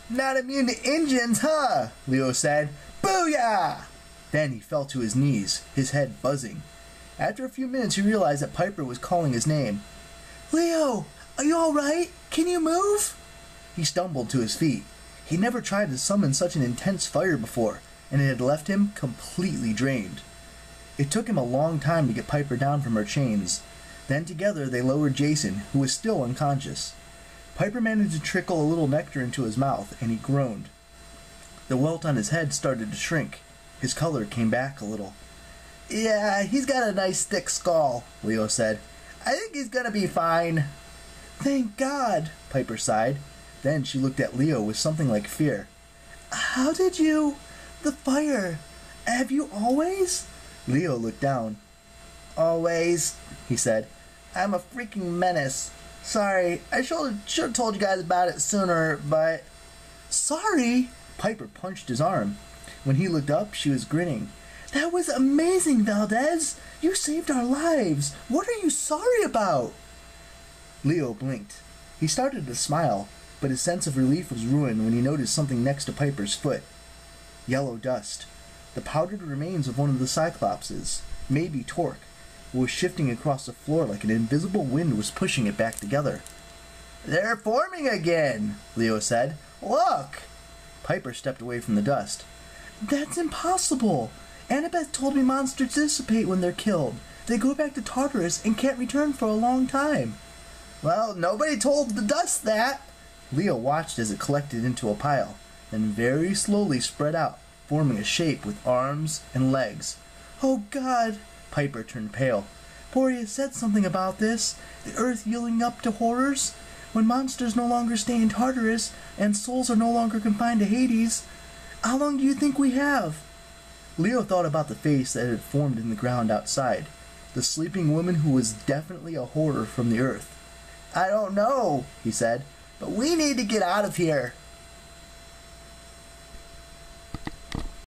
Not immune to engines, huh? Leo said. Booyah! Then he fell to his knees, his head buzzing. After a few minutes, he realized that Piper was calling his name. Leo, are you alright? Can you move? He stumbled to his feet. He'd never tried to summon such an intense fire before, and it had left him completely drained. It took him a long time to get Piper down from her chains. Then together they lowered Jason, who was still unconscious. Piper managed to trickle a little nectar into his mouth, and he groaned. The welt on his head started to shrink. His color came back a little. Yeah, he's got a nice thick skull, Leo said. I think he's gonna be fine. Thank God, Piper sighed. Then she looked at Leo with something like fear. How did you... The fire... Have you always... Leo looked down. Always, he said. I'm a freaking menace. Sorry, I should have told you guys about it sooner, but... Sorry? Piper punched his arm. When he looked up, she was grinning. That was amazing, Valdez! You saved our lives! What are you sorry about? Leo blinked. He started to smile, but his sense of relief was ruined when he noticed something next to Piper's foot. Yellow dust. The powdered remains of one of the Cyclopses, maybe Torque, was shifting across the floor like an invisible wind was pushing it back together. They're forming again, Leo said. Look! Piper stepped away from the dust. That's impossible! Annabeth told me monsters dissipate when they're killed. They go back to Tartarus and can't return for a long time. Well, nobody told the dust that. Leo watched as it collected into a pile, then very slowly spread out, forming a shape with arms and legs. Oh God! Piper turned pale. Boreas said something about this. The earth yielding up to horrors. When monsters no longer stay in Tartarus, and souls are no longer confined to Hades. How long do you think we have? Leo thought about the face that had formed in the ground outside. The sleeping woman who was definitely a horror from the earth. I don't know, he said, but we need to get out of here.